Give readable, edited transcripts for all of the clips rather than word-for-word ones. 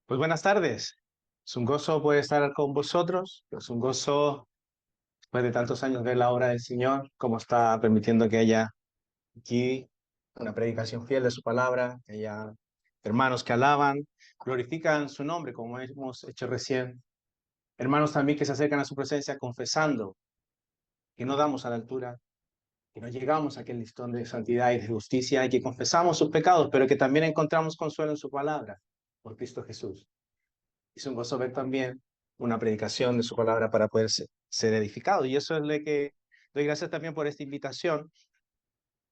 Pues buenas tardes. Es un gozo poder estar con vosotros. Es un gozo, después de tantos años, ver la obra del Señor, cómo está permitiendo que haya aquí una predicación fiel de su palabra, que haya hermanos que alaban, glorifican su nombre, como hemos hecho recién. Hermanos también que se acercan a su presencia confesando que no damos a la altura, que no llegamos a aquel listón de santidad y de justicia y que confesamos sus pecados, pero que también encontramos consuelo en su palabra, por Cristo Jesús. Es un gozo ver también una predicación de su palabra para poder ser edificado. Y eso es lo que doy gracias también por esta invitación.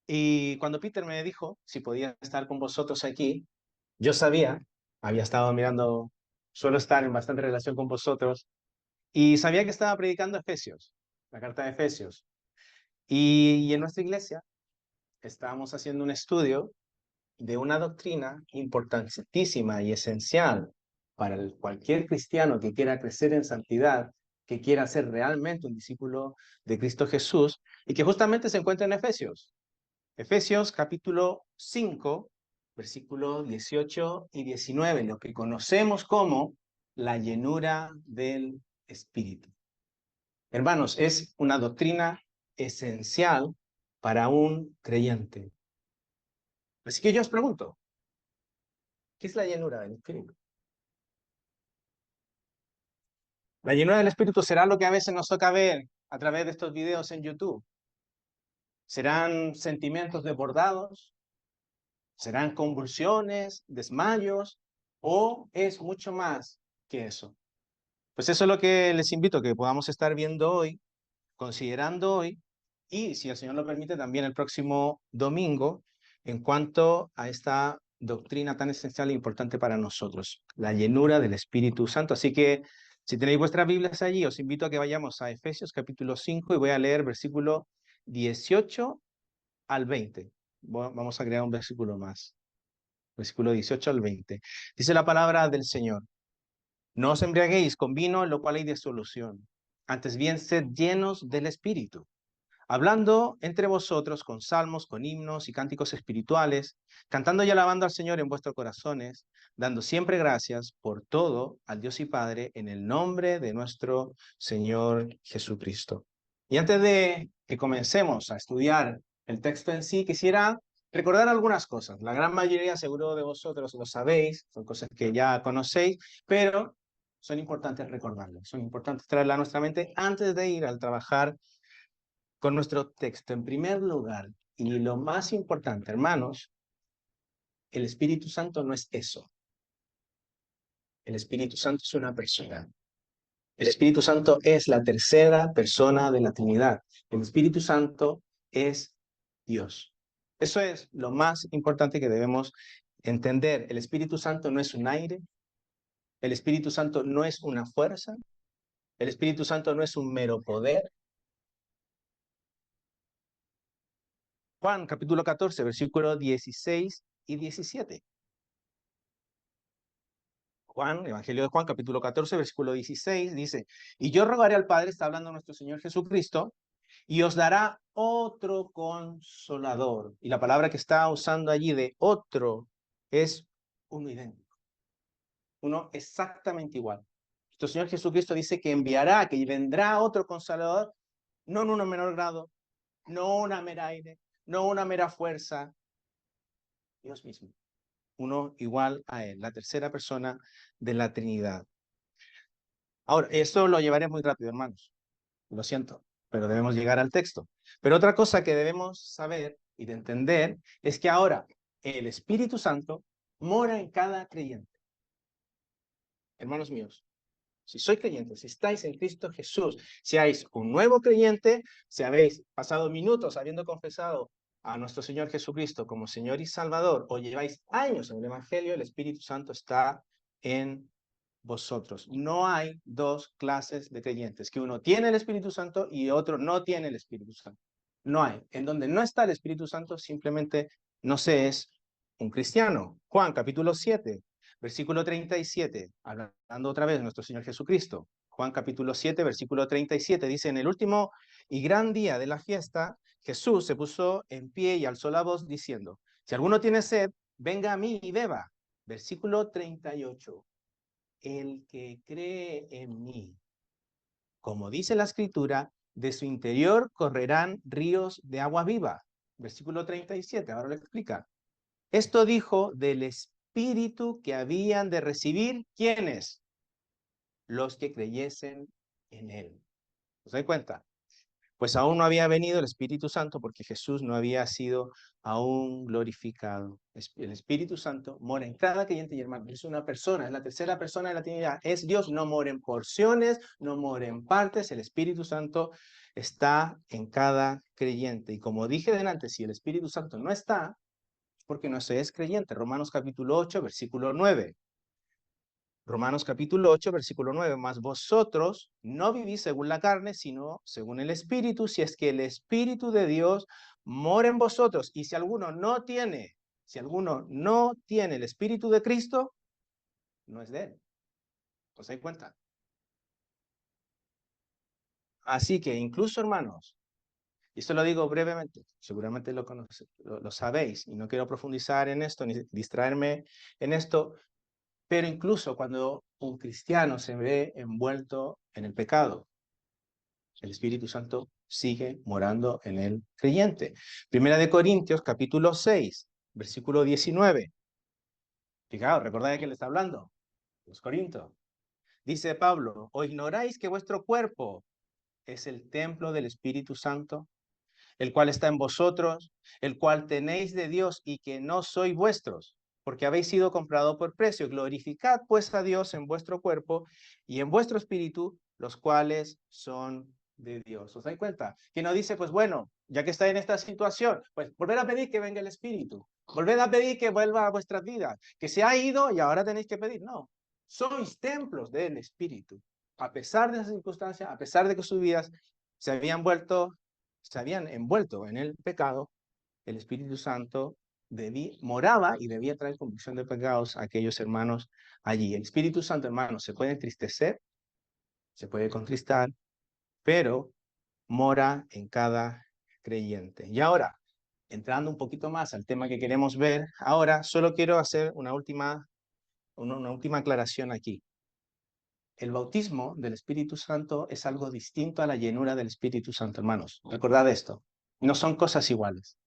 Y cuando Peter me dijo si podía estar con vosotros aquí, yo sabía, había estado mirando, suelo estar en bastante relación con vosotros, y sabía que estaba predicando Efesios, la carta de Efesios. Y en nuestra iglesia estábamos haciendo un estudio de una doctrina importantísima y esencial para cualquier cristiano que quiera crecer en santidad, que quiera ser realmente un discípulo de Cristo Jesús, y que justamente se encuentra en Efesios. Efesios capítulo 5, versículos 18 y 19, lo que conocemos como la llenura del Espíritu. Hermanos, es una doctrina esencial para un creyente. Así que yo os pregunto, ¿qué es la llenura del Espíritu? La llenura del Espíritu será lo que a veces nos toca ver a través de estos videos en YouTube. ¿Serán sentimientos desbordados? ¿Serán convulsiones, desmayos? ¿O es mucho más que eso? Pues eso es lo que les invito a que podamos estar viendo hoy, considerando hoy, y si el Señor lo permite, también el próximo domingo, en cuanto a esta doctrina tan esencial e importante para nosotros, la llenura del Espíritu Santo. Así que si tenéis vuestras Biblias allí, os invito a que vayamos a Efesios capítulo 5 y voy a leer versículo 18 al 20. Vamos a crear un versículo más, versículo 18 al 20. Dice la palabra del Señor: No os embriaguéis con vino, en lo cual hay disolución, antes bien sed llenos del Espíritu, hablando entre vosotros con salmos, con himnos y cánticos espirituales, cantando y alabando al Señor en vuestros corazones, dando siempre gracias por todo al Dios y Padre en el nombre de nuestro Señor Jesucristo. Y antes de que comencemos a estudiar el texto en sí, quisiera recordar algunas cosas. La gran mayoría, seguro de vosotros lo sabéis, son cosas que ya conocéis, pero son importantes recordarlas, son importantes traerlas a nuestra mente antes de ir al trabajar con nuestro texto. En primer lugar, y lo más importante, hermanos, el Espíritu Santo no es eso. El Espíritu Santo es una persona. El Espíritu Santo es la tercera persona de la Trinidad. El Espíritu Santo es Dios. Eso es lo más importante que debemos entender. El Espíritu Santo no es un aire. El Espíritu Santo no es una fuerza. El Espíritu Santo no es un mero poder. Juan capítulo 14, versículos 16 y 17. Juan, Evangelio de Juan, capítulo 14, versículo 16, dice: Y yo rogaré al Padre, está hablando nuestro Señor Jesucristo, y os dará otro consolador. Y la palabra que está usando allí de otro es uno idéntico, uno exactamente igual. Nuestro Señor Jesucristo dice que enviará, que vendrá otro consolador, no en un menor grado, no una mera aire, no una mera fuerza, Dios mismo, uno igual a Él, la tercera persona de la Trinidad. Ahora, esto lo llevaré muy rápido, hermanos. Lo siento, pero debemos llegar al texto. Pero otra cosa que debemos saber y de entender es que ahora el Espíritu Santo mora en cada creyente. Hermanos míos, si sois creyentes, si estáis en Cristo Jesús, si hay un nuevo creyente, si habéis pasado minutos habiendo confesado a nuestro Señor Jesucristo como Señor y Salvador, o lleváis años en el Evangelio, el Espíritu Santo está en vosotros. No hay dos clases de creyentes, que uno tiene el Espíritu Santo y otro no tiene el Espíritu Santo. No hay. En donde no está el Espíritu Santo, simplemente no se es un cristiano. Juan capítulo 7, versículo 37, hablando otra vez de nuestro Señor Jesucristo. Juan capítulo 7, versículo 37, dice: En el último y gran día de la fiesta, Jesús se puso en pie y alzó la voz diciendo: Si alguno tiene sed, venga a mí y beba. Versículo 38. el que cree en mí, como dice la Escritura, de su interior correrán ríos de agua viva. Versículo 37, ahora lo explica. Esto dijo del Espíritu que habían de recibir, ¿quiénes? Los que creyesen en él. ¿Os dais cuenta? Pues aún no había venido el Espíritu Santo porque Jesús no había sido aún glorificado. El Espíritu Santo mora en cada creyente y hermano. Es una persona, es la tercera persona de la Trinidad. Es Dios, no mora en porciones, no mora en partes. El Espíritu Santo está en cada creyente. Y como dije delante, si el Espíritu Santo no está, es porque no se es creyente. Romanos capítulo 8, versículo 9. Romanos capítulo 8, versículo 9, mas vosotros no vivís según la carne, sino según el Espíritu, si es que el Espíritu de Dios mora en vosotros. Y si alguno no tiene el Espíritu de Cristo, no es de él. ¿Os dais cuenta? Así que incluso, hermanos, y esto lo digo brevemente, seguramente lo sabéis, y no quiero profundizar en esto, ni distraerme en esto, pero incluso cuando un cristiano se ve envuelto en el pecado, el Espíritu Santo sigue morando en el creyente. Primera de Corintios, capítulo 6, versículo 19. Fijaos, recordad de quién le está hablando. Los Corintios. Dice Pablo, ¿o ignoráis que vuestro cuerpo es el templo del Espíritu Santo, el cual está en vosotros, el cual tenéis de Dios y que no sois vuestros, porque habéis sido comprado por precio? Glorificad pues a Dios en vuestro cuerpo y en vuestro espíritu, los cuales son de Dios. ¿Os dais cuenta? Que no dice, pues bueno, ya que está en esta situación, pues volver a pedir que venga el Espíritu, volver a pedir que vuelva a vuestras vidas, que se ha ido y ahora tenéis que pedir. No, sois templos del Espíritu. A pesar de esa circunstancia, a pesar de que sus vidas se habían envuelto en el pecado, el Espíritu Santo moraba y debía traer convicción de pecados a aquellos hermanos allí. El Espíritu Santo, hermanos, se puede entristecer, se puede contristar, pero mora en cada creyente. Y ahora, entrando un poquito más al tema que queremos ver, ahora solo quiero hacer una última aclaración aquí. El bautismo del Espíritu Santo es algo distinto a la llenura del Espíritu Santo, hermanos. Recordad esto, no son cosas iguales.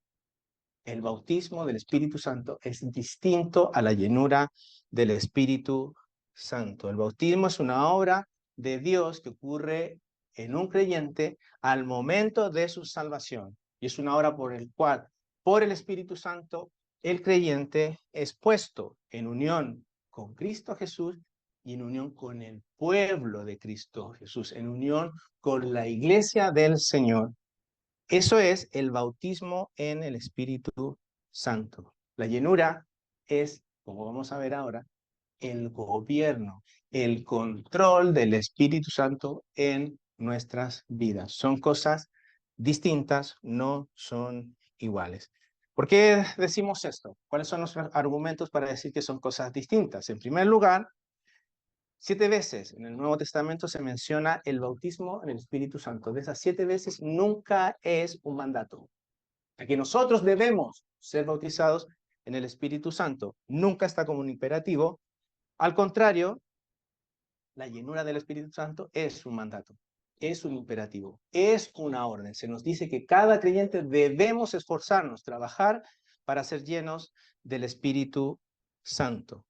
El bautismo del Espíritu Santo es distinto a la llenura del Espíritu Santo. El bautismo es una obra de Dios que ocurre en un creyente al momento de su salvación. Y es una obra por el cual, por el Espíritu Santo, el creyente es puesto en unión con Cristo Jesús y en unión con el pueblo de Cristo Jesús, en unión con la iglesia del Señor. Eso es el bautismo en el Espíritu Santo. La llenura es, como vamos a ver ahora, el gobierno, el control del Espíritu Santo en nuestras vidas. Son cosas distintas, no son iguales. ¿Por qué decimos esto? ¿Cuáles son nuestros argumentos para decir que son cosas distintas? En primer lugar, 7 veces en el Nuevo Testamento se menciona el bautismo en el Espíritu Santo. De esas 7 veces nunca es un mandato. A que nosotros debemos ser bautizados en el Espíritu Santo. Nunca está como un imperativo. Al contrario, la llenura del Espíritu Santo es un mandato, es un imperativo, es una orden. Se nos dice que cada creyente debemos esforzarnos, trabajar para ser llenos del Espíritu Santo.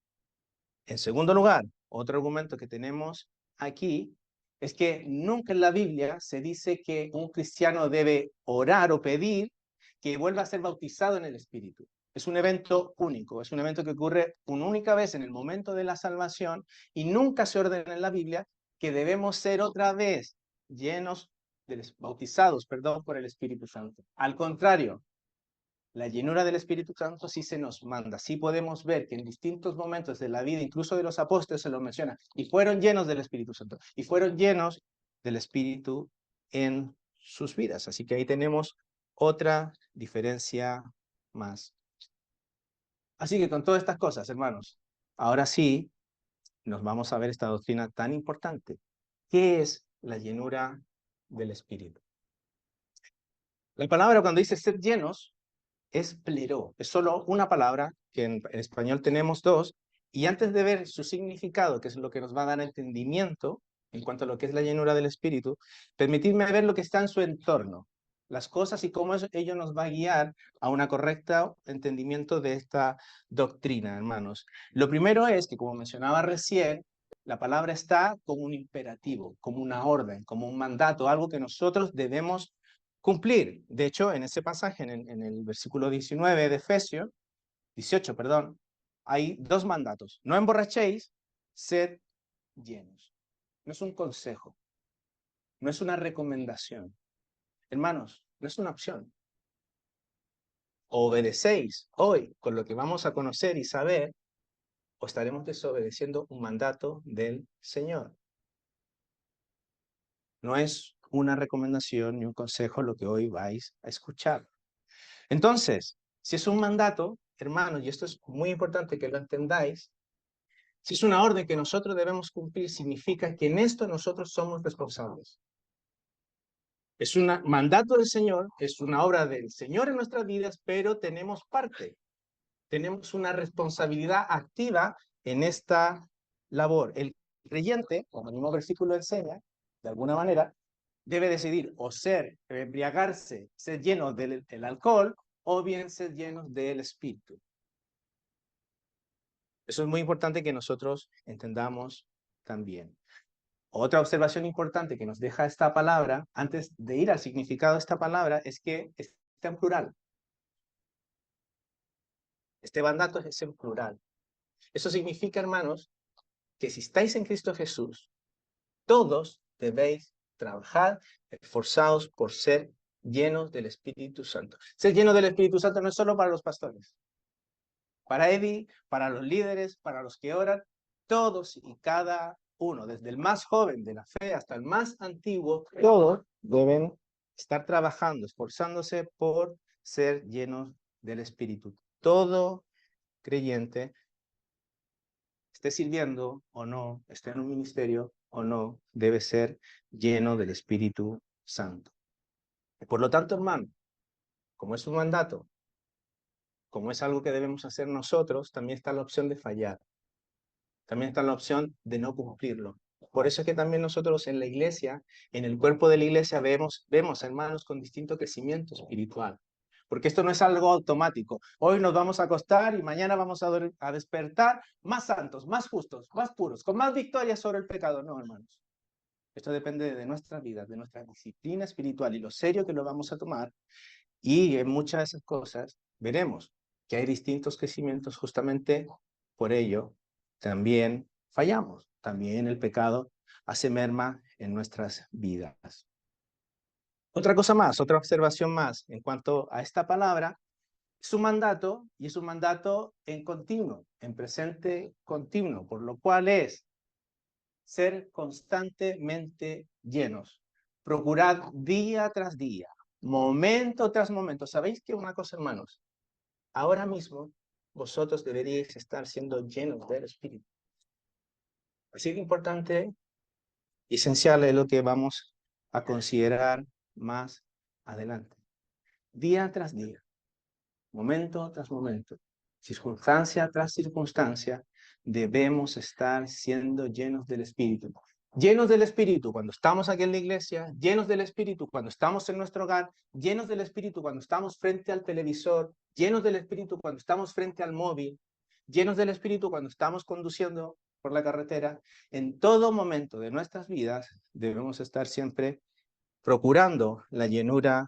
En segundo lugar, otro argumento que tenemos aquí es que nunca en la Biblia se dice que un cristiano debe orar o pedir que vuelva a ser bautizado en el Espíritu. Es un evento único, es un evento que ocurre una única vez en el momento de la salvación y nunca se ordena en la Biblia que debemos ser otra vez bautizados, por el Espíritu Santo. Al contrario, la llenura del Espíritu Santo sí se nos manda. Sí podemos ver que en distintos momentos de la vida, incluso de los apóstoles, se lo menciona. Y fueron llenos del Espíritu Santo. Y fueron llenos del Espíritu en sus vidas. Así que ahí tenemos otra diferencia más. Así que con todas estas cosas, hermanos, ahora sí nos vamos a ver esta doctrina tan importante. ¿Qué es la llenura del Espíritu? La palabra cuando dice ser llenos es pleró, es solo una palabra, que en español tenemos dos, Y antes de ver su significado, que es lo que nos va a dar entendimiento en cuanto a lo que es la llenura del Espíritu, permitidme ver lo que está en su entorno, las cosas y cómo ello nos va a guiar a un correcto entendimiento de esta doctrina, hermanos. Lo primero es que, como mencionaba recién, la palabra está como un imperativo, como una orden, como un mandato, algo que nosotros debemos cumplir. De hecho, en ese pasaje, en el versículo 19 de Efesios, 18, perdón, hay dos mandatos. No emborrachéis, sed llenos. No es un consejo, no es una recomendación. Hermanos, no es una opción. O obedecéis hoy con lo que vamos a conocer y saber, o estaremos desobedeciendo un mandato del Señor. No es una recomendación ni un consejo lo que hoy vais a escuchar. Entonces, si es un mandato, hermanos, y esto es muy importante que lo entendáis, si es una orden que nosotros debemos cumplir, significa que en esto nosotros somos responsables. Es un mandato del Señor, es una obra del Señor en nuestras vidas, pero tenemos parte, tenemos una responsabilidad activa en esta labor. El creyente, como el mismo versículo enseña, de alguna manera, debe decidir o embriagarse, ser lleno del alcohol, o bien ser llenos del Espíritu. Eso es muy importante que nosotros entendamos también. Otra observación importante que nos deja esta palabra, antes de ir al significado de esta palabra, es que está en plural. Este mandato es en plural. Eso significa, hermanos, que si estáis en Cristo Jesús, todos debéis trabajar esforzados por ser llenos del Espíritu Santo. Ser llenos del Espíritu Santo no es solo para los pastores. Para Eddie, para los líderes, para los que oran, todos y cada uno, desde el más joven de la fe hasta el más antiguo, todos deben estar trabajando, esforzándose por ser llenos del Espíritu. Todo creyente, esté sirviendo o no, esté en un ministerio o no, debe ser lleno del Espíritu Santo. Por lo tanto, hermano, como es un mandato, como es algo que debemos hacer nosotros, también está la opción de fallar. También está la opción de no cumplirlo. Por eso es que también nosotros en la iglesia, en el cuerpo de la iglesia, vemos hermanos con distinto crecimiento espiritual. Porque esto no es algo automático. Hoy nos vamos a acostar y mañana vamos a despertar más santos, más justos, más puros, con más victorias sobre el pecado. No, hermanos. Esto depende de nuestra vida, de nuestra disciplina espiritual y lo serio que lo vamos a tomar. Y en muchas de esas cosas veremos que hay distintos crecimientos justamente por ello. También fallamos, también el pecado hace merma en nuestras vidas. Otra cosa más, otra observación más en cuanto a esta palabra, es un mandato y es un mandato en continuo, en presente continuo, por lo cual es ser constantemente llenos, procurad día tras día, momento tras momento. ¿Sabéis qué una cosa, hermanos? Ahora mismo vosotros deberíais estar siendo llenos del Espíritu. Así que importante y esencial es lo que vamos a considerar más adelante. Día tras día, momento tras momento, circunstancia tras circunstancia, debemos estar siendo llenos del Espíritu. Llenos del Espíritu cuando estamos aquí en la iglesia, llenos del Espíritu cuando estamos en nuestro hogar, llenos del Espíritu cuando estamos frente al televisor, llenos del Espíritu cuando estamos frente al móvil, llenos del Espíritu cuando estamos conduciendo por la carretera. En todo momento de nuestras vidas debemos estar siempre procurando la llenura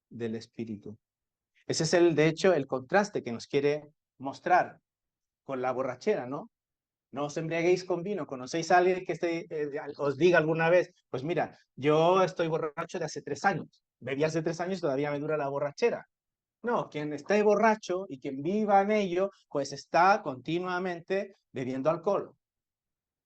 del Espíritu. Ese es de hecho, el contraste que nos quiere mostrar con la borrachera, ¿no? No os embriaguéis con vino. ¿Conocéis a alguien que os diga alguna vez, pues mira, yo estoy borracho de hace 3 años, bebí hace 3 años y todavía me dura la borrachera? No, quien esté borracho y quien viva en ello, pues está continuamente bebiendo alcohol.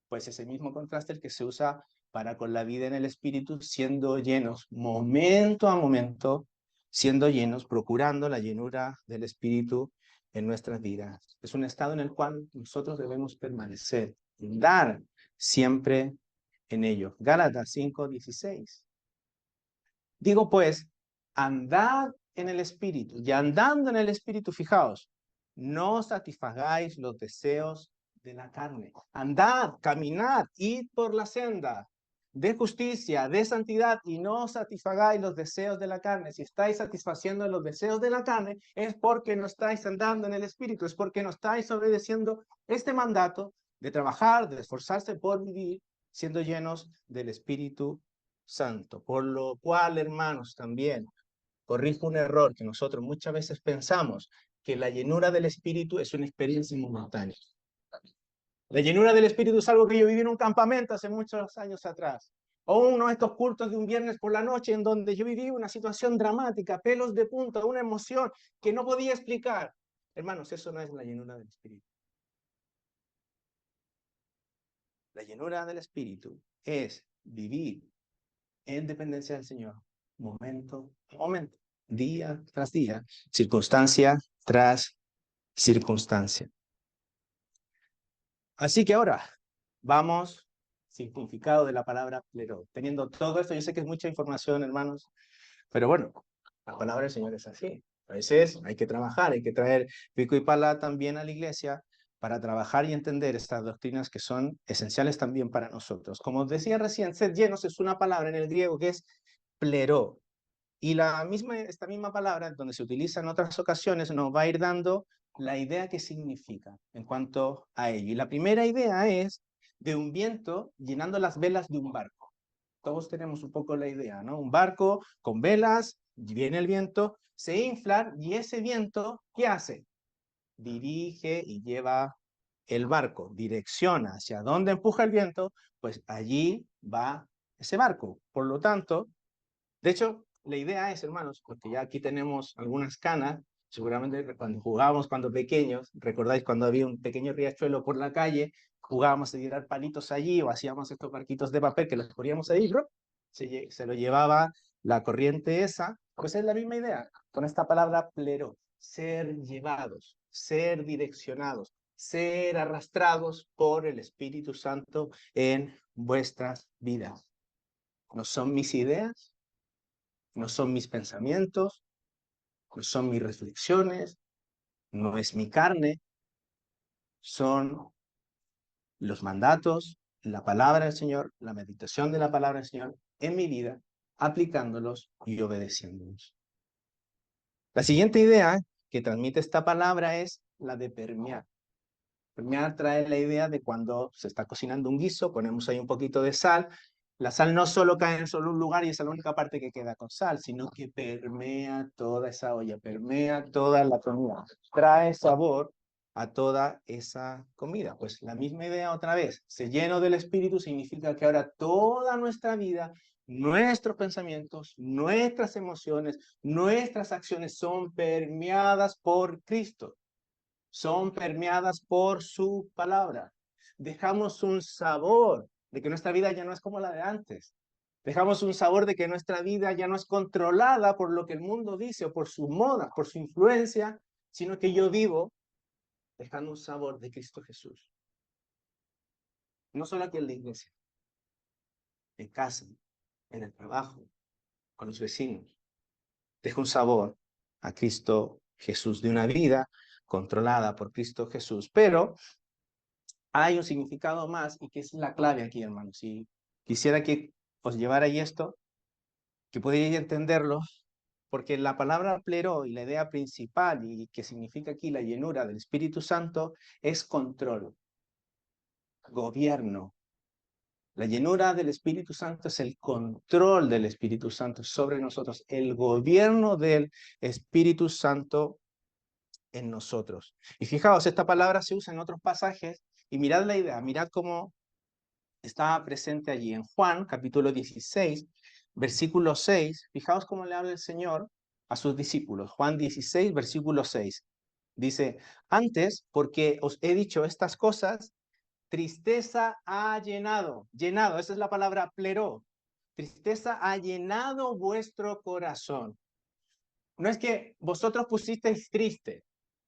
Pues ese mismo contraste el que se usa para con la vida en el Espíritu, siendo llenos momento a momento, siendo llenos, procurando la llenura del Espíritu en nuestras vidas. Es un estado en el cual nosotros debemos permanecer, dar siempre en ello. Gálatas 5:16. Digo pues, andad en el Espíritu, y andando en el Espíritu, fijaos, no satisfagáis los deseos de la carne. Andad, caminad, id por la senda de justicia, de santidad, y no satisfagáis los deseos de la carne. Si estáis satisfaciendo los deseos de la carne, es porque no estáis andando en el Espíritu, es porque no estáis obedeciendo este mandato de trabajar, de esforzarse por vivir, siendo llenos del Espíritu Santo. Por lo cual, hermanos, también corrijo un error que nosotros muchas veces pensamos, que la llenura del Espíritu es una experiencia momentánea. La llenura del Espíritu es algo que yo viví en un campamento hace muchos años atrás. O uno de estos cultos de un viernes por la noche en donde yo viví una situación dramática, pelos de punta, una emoción que no podía explicar. Hermanos, eso no es la llenura del Espíritu. La llenura del Espíritu es vivir en dependencia del Señor, momento a momento, día tras día, circunstancia tras circunstancia. Así que ahora vamos significado de la palabra plero. Teniendo todo esto, yo sé que es mucha información, hermanos, pero bueno, la palabra del Señor es así. A veces hay que trabajar, hay que traer pico y pala también a la iglesia para trabajar y entender estas doctrinas que son esenciales también para nosotros. Como os decía recién, ser llenos es una palabra en el griego que es plero. Y esta misma palabra, donde se utiliza en otras ocasiones, nos va a ir dando la idea que significa en cuanto a ello. Y la primera idea es de un viento llenando las velas de un barco. Todos tenemos un poco la idea, ¿no? Un barco con velas, viene el viento, se infla y ese viento, ¿qué hace? Dirige y lleva el barco, direcciona hacia dónde empuja el viento, pues allí va ese barco. Por lo tanto, de hecho, la idea es, hermanos, porque ya aquí tenemos algunas canas, seguramente cuando jugábamos cuando pequeños, recordáis cuando había un pequeño riachuelo por la calle, jugábamos a tirar palitos allí o hacíamos estos barquitos de papel que los poníamos ahí, bro, se lo llevaba la corriente esa, pues es la misma idea, con esta palabra plero, ser llevados, ser direccionados, ser arrastrados por el Espíritu Santo en vuestras vidas. No son mis ideas, no son mis pensamientos, no son mis reflexiones, no es mi carne, son los mandatos, la palabra del Señor, la meditación de la palabra del Señor en mi vida, aplicándolos y obedeciéndolos. La siguiente idea que transmite esta palabra es la de permear. Permear trae la idea de cuando se está cocinando un guiso, ponemos ahí un poquito de sal. La sal no solo cae en solo un lugar y esa es la única parte que queda con sal, sino que permea toda esa olla, permea toda la comida, trae sabor a toda esa comida. Pues la misma idea otra vez, se lleno del Espíritu significa que ahora toda nuestra vida, nuestros pensamientos, nuestras emociones, nuestras acciones son permeadas por Cristo, son permeadas por su palabra. Dejamos un sabor de que nuestra vida ya no es como la de antes. Dejamos un sabor de que nuestra vida ya no es controlada por lo que el mundo dice o por su moda, por su influencia, sino que yo vivo dejando un sabor de Cristo Jesús. No solo aquí en la iglesia, en casa, en el trabajo, con los vecinos. Dejo un sabor a Cristo Jesús, de una vida controlada por Cristo Jesús. Pero hay un significado más y que es la clave aquí, hermanos. Y quisiera que os llevara ahí esto, que pudierais entenderlo, porque la palabra plero y la idea principal y que significa aquí la llenura del Espíritu Santo es control, gobierno. La llenura del Espíritu Santo es el control del Espíritu Santo sobre nosotros, el gobierno del Espíritu Santo en nosotros. Y fijaos, esta palabra se usa en otros pasajes y mirad la idea, mirad cómo estaba presente allí en Juan, capítulo 16, versículo 6. Fijaos cómo le habla el Señor a sus discípulos. Juan 16, versículo 6. Dice, antes, porque os he dicho estas cosas, tristeza ha llenado, esa es la palabra plero. Tristeza ha llenado vuestro corazón. No es que vosotros pusisteis triste,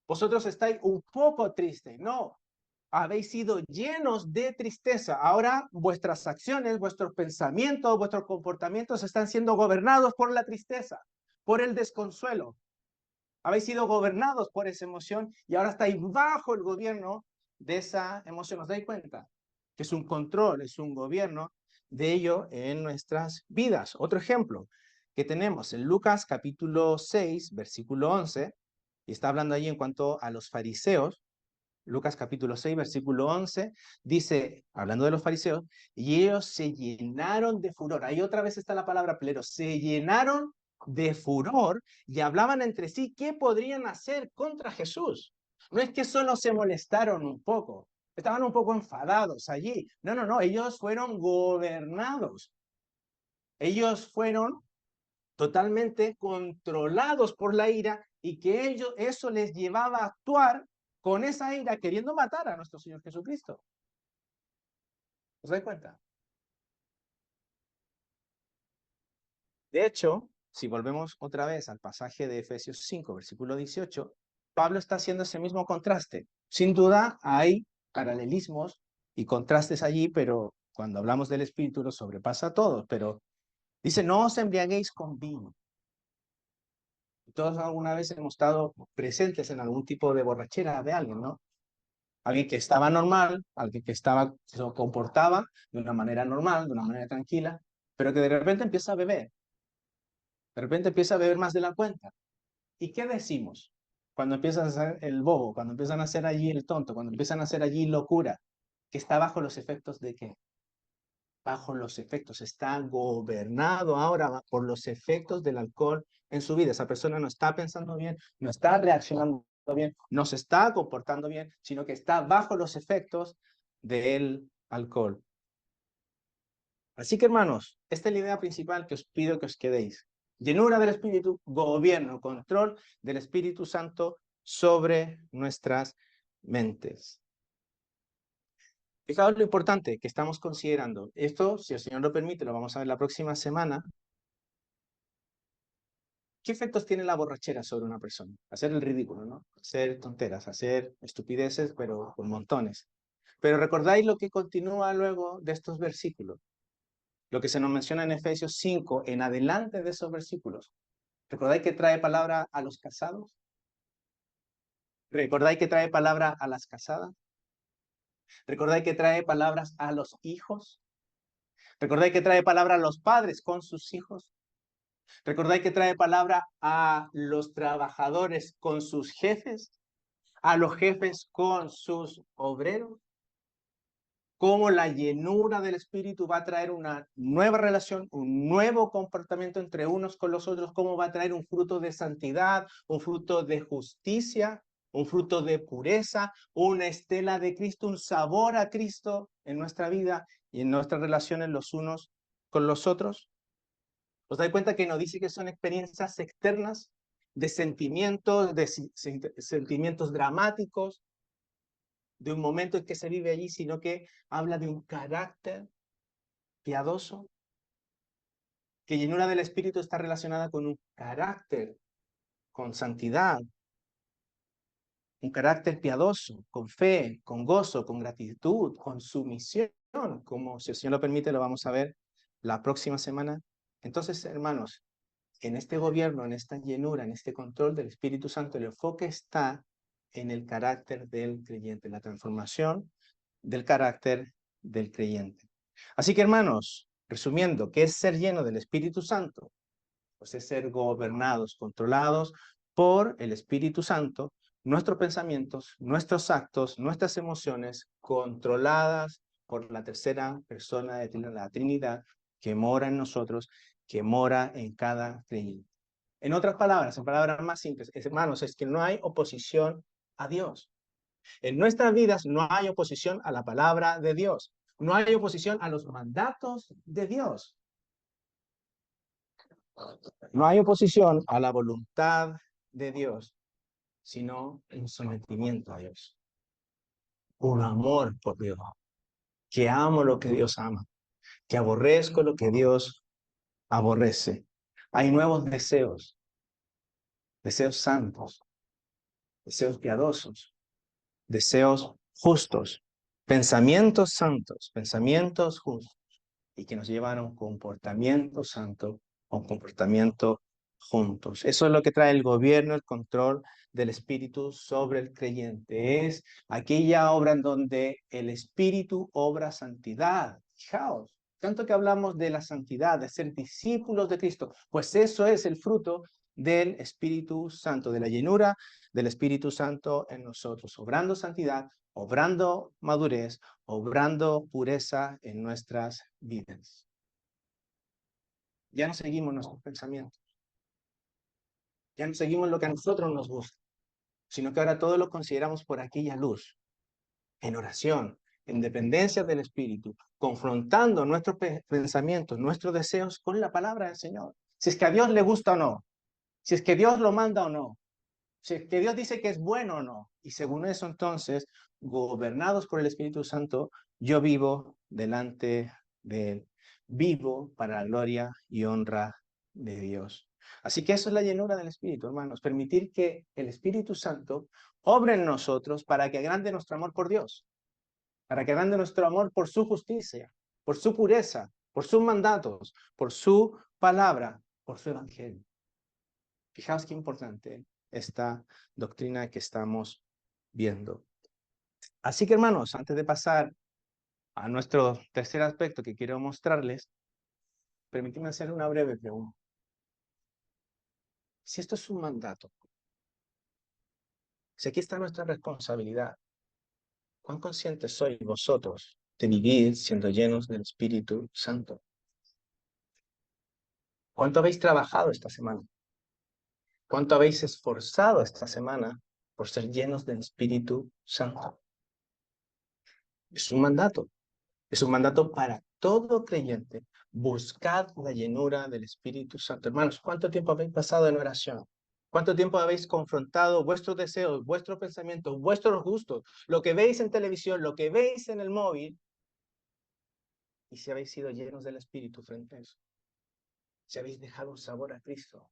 vosotros estáis un poco tristes, no. Habéis sido llenos de tristeza. Ahora vuestras acciones, vuestros pensamientos, vuestros comportamientos están siendo gobernados por la tristeza, por el desconsuelo. Habéis sido gobernados por esa emoción y ahora estáis bajo el gobierno de esa emoción. ¿Os dais cuenta? Que es un control, es un gobierno de ello en nuestras vidas. Otro ejemplo que tenemos en Lucas capítulo 6, versículo 11, y está hablando allí en cuanto a los fariseos. Lucas capítulo 6, versículo 11, dice, hablando de los fariseos, y ellos se llenaron de furor. Ahí otra vez está la palabra plero. Se llenaron de furor y hablaban entre sí qué podrían hacer contra Jesús. No es que solo se molestaron un poco, estaban un poco enfadados allí. No, no, no, ellos fueron gobernados. Ellos fueron totalmente controlados por la ira y que ellos, eso les llevaba a actuar con esa ira queriendo matar a nuestro Señor Jesucristo. ¿Os dais cuenta? De hecho, si volvemos otra vez al pasaje de Efesios 5, versículo 18, Pablo está haciendo ese mismo contraste. Sin duda hay paralelismos y contrastes allí, pero cuando hablamos del Espíritu lo sobrepasa a todos. Pero dice, no os embriaguéis con vino. Todos alguna vez hemos estado presentes en algún tipo de borrachera de alguien, ¿no? Alguien que estaba normal, alguien que se comportaba de una manera normal, de una manera tranquila, pero que de repente empieza a beber, de repente empieza a beber más de la cuenta. ¿Y qué decimos? Cuando empiezan a hacer el bobo, cuando empiezan a hacer allí el tonto, cuando empiezan a hacer allí locura, que está bajo los efectos de qué? Bajo los efectos, está gobernado ahora por los efectos del alcohol en su vida. Esa persona no está pensando bien, no está reaccionando bien, no se está comportando bien, sino que está bajo los efectos del alcohol. Así que, hermanos, esta es la idea principal que os pido que os quedéis. Llenura del Espíritu, gobierno, control del Espíritu Santo sobre nuestras mentes. Fijaos lo importante que estamos considerando. Esto, si el Señor lo permite, lo vamos a ver la próxima semana. ¿Qué efectos tiene la borrachera sobre una persona? Hacer el ridículo, ¿no? Hacer tonteras, hacer estupideces, pero con montones. Pero recordáis lo que continúa luego de estos versículos, lo que se nos menciona en Efesios 5, en adelante de esos versículos. ¿Recordáis que trae palabra a los casados? ¿Recordáis que trae palabra a las casadas? ¿Recordáis que trae palabras a los hijos? ¿Recordáis que trae palabra a los padres con sus hijos? ¿Recordáis que trae palabra a los trabajadores con sus jefes? ¿A los jefes con sus obreros? ¿Cómo la llenura del Espíritu va a traer una nueva relación, un nuevo comportamiento entre unos con los otros? ¿Cómo va a traer un fruto de santidad, un fruto de justicia, un fruto de pureza, una estela de Cristo, un sabor a Cristo en nuestra vida y en nuestras relaciones los unos con los otros? ¿Os dais cuenta que nos dice que son experiencias externas de sentimientos, sentimientos dramáticos, de un momento en que se vive allí, sino que habla de un carácter piadoso? Que llenura del Espíritu está relacionada con un carácter, con santidad, un carácter piadoso, con fe, con gozo, con gratitud, con sumisión, como si el Señor lo permite, lo vamos a ver la próxima semana. Entonces, hermanos, en este gobierno, en esta llenura, en este control del Espíritu Santo, el enfoque está en el carácter del creyente, la transformación del carácter del creyente. Así que, hermanos, resumiendo, ¿qué es ser lleno del Espíritu Santo? Pues es ser gobernados, controlados por el Espíritu Santo, nuestros pensamientos, nuestros actos, nuestras emociones, controladas por la tercera persona de la Trinidad que mora en nosotros, que mora en cada creyente. En otras palabras, en palabras más simples, hermanos, es que no hay oposición a Dios. En nuestras vidas no hay oposición a la palabra de Dios. No hay oposición a los mandatos de Dios. No hay oposición a la voluntad de Dios, sino un sometimiento a Dios. Un amor por Dios. Que amo lo que Dios ama. Que aborrezco lo que Dios aborrece. Hay nuevos deseos. Deseos santos. Deseos piadosos. Deseos justos. Pensamientos santos. Pensamientos justos. Y que nos llevan a un comportamiento santo, a un comportamiento juntos. Eso es lo que trae el gobierno, el control del Espíritu sobre el creyente. Es aquella obra en donde el Espíritu obra santidad. Fijaos, tanto que hablamos de la santidad, de ser discípulos de Cristo, pues eso es el fruto del Espíritu Santo, de la llenura del Espíritu Santo en nosotros, obrando santidad, obrando madurez, obrando pureza en nuestras vidas. Ya no seguimos nuestros pensamientos, ya no seguimos lo que a nosotros nos gusta, sino que ahora todo lo consideramos por aquella luz, en oración, en dependencia del Espíritu, confrontando nuestros pensamientos, nuestros deseos con la palabra del Señor. Si es que a Dios le gusta o no, si es que Dios lo manda o no, si es que Dios dice que es bueno o no. Y según eso, entonces, gobernados por el Espíritu Santo, yo vivo delante de Él. Vivo para la gloria y honra de Dios. Así que eso es la llenura del Espíritu, hermanos. Permitir que el Espíritu Santo obre en nosotros para que agrande nuestro amor por Dios, para que agrande nuestro amor por su justicia, por su pureza, por sus mandatos, por su palabra, por su evangelio. Fijaos qué importante esta doctrina que estamos viendo. Así que, hermanos, antes de pasar a nuestro tercer aspecto que quiero mostrarles, permítanme hacer una breve pregunta. Si esto es un mandato, si aquí está nuestra responsabilidad, ¿cuán conscientes sois vosotros de vivir siendo llenos del Espíritu Santo? ¿Cuánto habéis trabajado esta semana? ¿Cuánto habéis esforzado esta semana por ser llenos del Espíritu Santo? Es un mandato. Es un mandato para todo creyente. Buscad la llenura del Espíritu Santo. Hermanos, ¿cuánto tiempo habéis pasado en oración? ¿Cuánto tiempo habéis confrontado vuestros deseos, vuestros pensamientos, vuestros gustos, lo que veis en televisión, lo que veis en el móvil? Y si habéis sido llenos del Espíritu frente a eso. Si habéis dejado un sabor a Cristo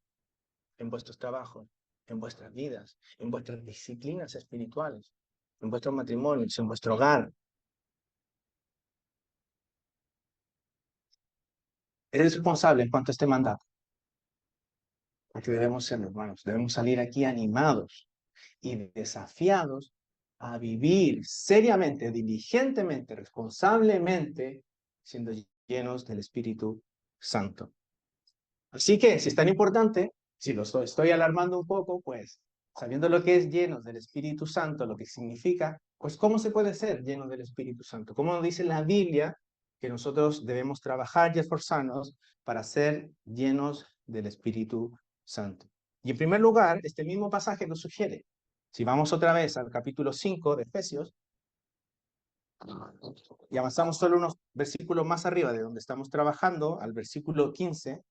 en vuestros trabajos, en vuestras vidas, en vuestras disciplinas espirituales, en vuestros matrimonios, en vuestro hogar. Eres responsable en cuanto a este mandato. Porque debemos ser, hermanos, debemos salir aquí animados y desafiados a vivir seriamente, diligentemente, responsablemente, siendo llenos del Espíritu Santo. Así que, si es tan importante, si lo estoy alarmando un poco, pues, sabiendo lo que es llenos del Espíritu Santo, lo que significa, pues, ¿cómo se puede ser lleno del Espíritu Santo? ¿Cómo dice la Biblia que nosotros debemos trabajar y esforzarnos para ser llenos del Espíritu Santo? Y en primer lugar, este mismo pasaje nos sugiere, si vamos otra vez al capítulo 5 de Efesios, y avanzamos solo unos versículos más arriba de donde estamos trabajando, al versículo 15,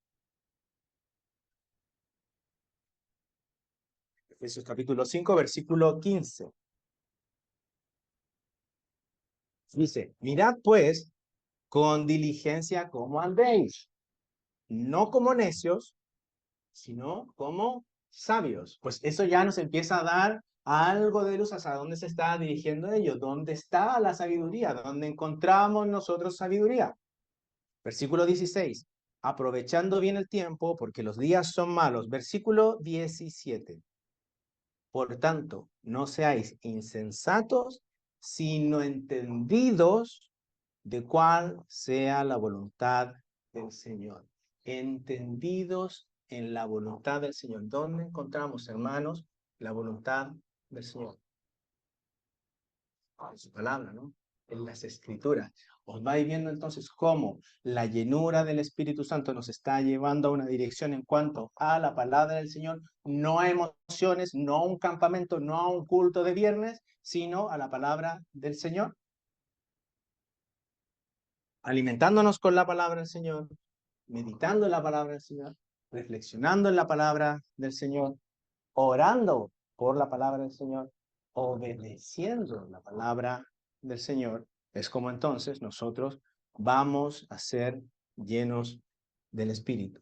Efesios capítulo 5, versículo 15. Dice, mirad pues con diligencia cómo andéis, no como necios, sino como sabios. Pues eso ya nos empieza a dar algo de luz hacia dónde se está dirigiendo ellos, dónde está la sabiduría, dónde encontramos nosotros sabiduría. Versículo 16, aprovechando bien el tiempo porque los días son malos. Versículo 17. Por tanto, no seáis insensatos, sino entendidos de cuál sea la voluntad del Señor. Entendidos en la voluntad del Señor. ¿Dónde encontramos, hermanos, la voluntad del Señor? En su palabra, ¿no? En las Escrituras. Os vais viendo entonces cómo la llenura del Espíritu Santo nos está llevando a una dirección en cuanto a la palabra del Señor, no a emociones, no a un campamento, no a un culto de viernes, sino a la palabra del Señor. Alimentándonos con la palabra del Señor, meditando en la palabra del Señor, reflexionando en la palabra del Señor, orando por la palabra del Señor, obedeciendo la palabra del Señor, es como entonces nosotros vamos a ser llenos del Espíritu.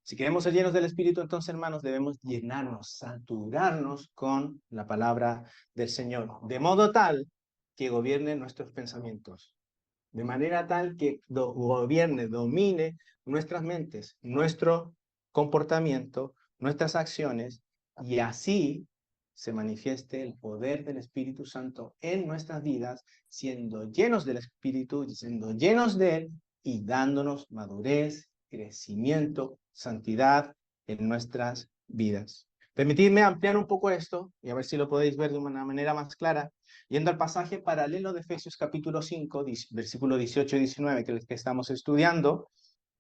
Si queremos ser llenos del Espíritu, entonces, hermanos, debemos llenarnos, saturarnos con la palabra del Señor, de modo tal que gobierne nuestros pensamientos, de manera tal que gobierne, domine nuestras mentes, nuestro comportamiento, nuestras acciones, y así se manifieste el poder del Espíritu Santo en nuestras vidas, siendo llenos del Espíritu, siendo llenos de Él y dándonos madurez, crecimiento, santidad en nuestras vidas. Permitidme ampliar un poco esto y a ver si lo podéis ver de una manera más clara, yendo al pasaje paralelo de Efesios capítulo 5, versículo 18 y 19, que es el que estamos estudiando.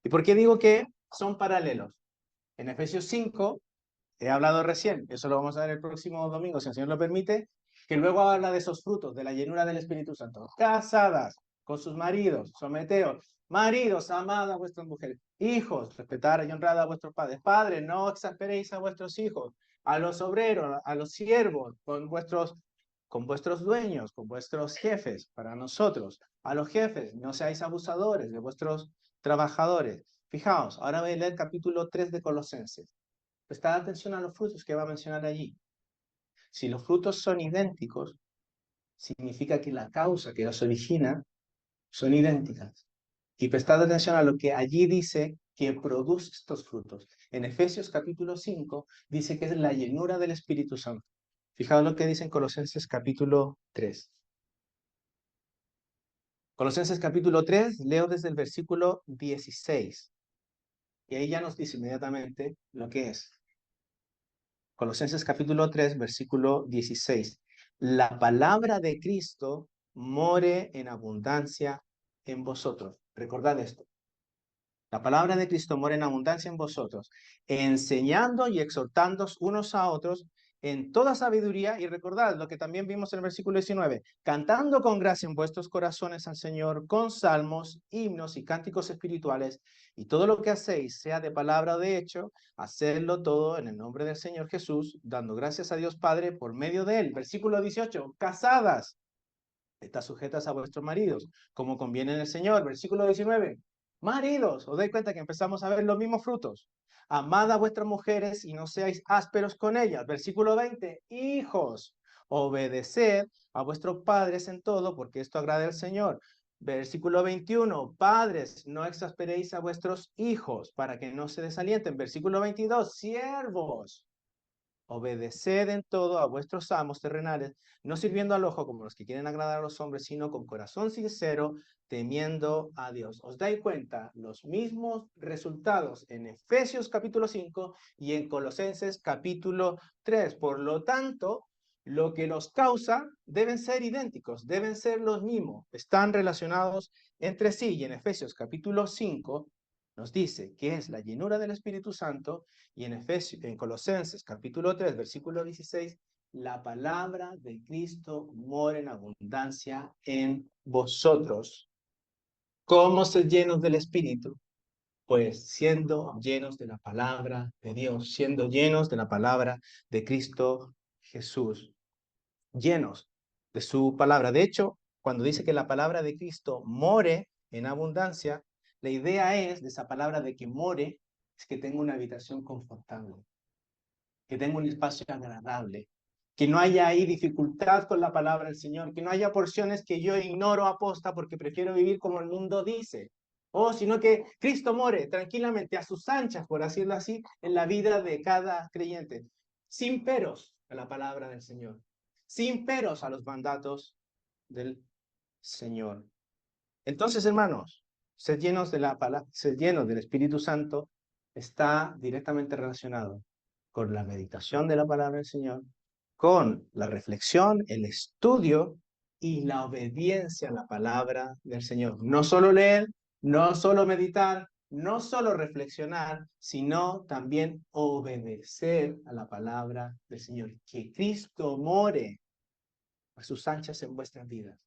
¿Y por qué digo que son paralelos? En Efesios 5, he hablado recién, eso lo vamos a ver el próximo domingo, si el Señor lo permite, que luego habla de esos frutos, de la llenura del Espíritu Santo. Casadas con sus maridos, someteos. Maridos, amad a vuestras mujeres. Hijos, respetad y honrad a vuestros padres. Padres, no exasperéis a vuestros hijos. A los obreros, a los siervos, con vuestros dueños, con vuestros jefes, para nosotros. A los jefes, no seáis abusadores de vuestros trabajadores. Fijaos, ahora voy a leer capítulo 3 de Colosenses. Prestad atención a los frutos que va a mencionar allí. Si los frutos son idénticos, significa que la causa que los origina son idénticas. Y prestad atención a lo que allí dice que produce estos frutos. En Efesios capítulo 5 dice que es la llenura del Espíritu Santo. Fijaos lo que dice en Colosenses capítulo 3. Colosenses capítulo 3, leo desde el versículo 16. Y ahí ya nos dice inmediatamente lo que es. Colosenses capítulo 3, versículo 16. La palabra de Cristo more en abundancia en vosotros. Recordad esto. La palabra de Cristo mora en abundancia en vosotros, enseñando y exhortándoos unos a otros en toda sabiduría. Y recordad lo que también vimos en el versículo 19, cantando con gracia en vuestros corazones al Señor, con salmos, himnos y cánticos espirituales, y todo lo que hacéis, sea de palabra o de hecho, hacedlo todo en el nombre del Señor Jesús, dando gracias a Dios Padre por medio de él. Versículo 18, casadas, estad sujetas a vuestros maridos, como conviene en el Señor. Versículo 19. Maridos, os dais cuenta que empezamos a ver los mismos frutos. Amad a vuestras mujeres y no seáis ásperos con ellas. Versículo 20. Hijos, obedeced a vuestros padres en todo, porque esto agrada al Señor. Versículo 21. Padres, no exasperéis a vuestros hijos para que no se desalienten. Versículo 22. Siervos, obedeced en todo a vuestros amos terrenales, no sirviendo al ojo como los que quieren agradar a los hombres, sino con corazón sincero, temiendo a Dios. ¿Os dais cuenta? Los mismos resultados en Efesios capítulo 5 y en Colosenses capítulo 3. Por lo tanto, lo que los causa deben ser idénticos, deben ser los mismos, están relacionados entre sí. Y en Efesios capítulo 5 nos dice que es la llenura del Espíritu Santo, y en Colosenses capítulo 3, versículo 16, la palabra de Cristo mora en abundancia en vosotros. ¿Cómo ser llenos del Espíritu? Pues siendo llenos de la palabra de Dios, siendo llenos de la palabra de Cristo Jesús, llenos de su palabra. De hecho, cuando dice que la palabra de Cristo more en abundancia, la idea es de esa palabra de que more, es que tenga una habitación confortable, que tenga un espacio agradable, que no haya ahí dificultad con la palabra del Señor, que no haya porciones que yo ignoro aposta porque prefiero vivir como el mundo dice, o sino que Cristo more tranquilamente a sus anchas, por decirlo así, en la vida de cada creyente, sin peros a la palabra del Señor, sin peros a los mandatos del Señor. Entonces, hermanos, ser llenos de la palabra, ser llenos del Espíritu Santo está directamente relacionado con la meditación de la palabra del Señor, con la reflexión, el estudio y la obediencia a la palabra del Señor. No solo leer, no solo meditar, no solo reflexionar, sino también obedecer a la palabra del Señor. Que Cristo more a sus anchas en vuestras vidas,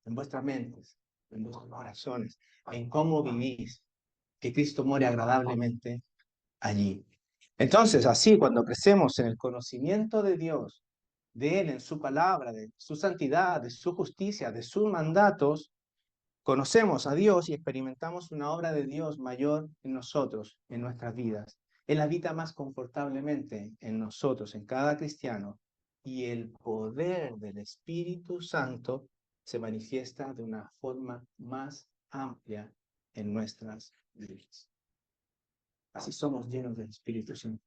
en vuestras mentes, en vuestros corazones, en cómo vivís, que Cristo more agradablemente allí. Entonces, así, cuando crecemos en el conocimiento de Dios, de Él, en su palabra, de su santidad, de su justicia, de sus mandatos, conocemos a Dios y experimentamos una obra de Dios mayor en nosotros, en nuestras vidas. Él habita más confortablemente en nosotros, en cada cristiano, y el poder del Espíritu Santo se manifiesta de una forma más amplia en nuestras vidas. Así somos llenos del Espíritu Santo.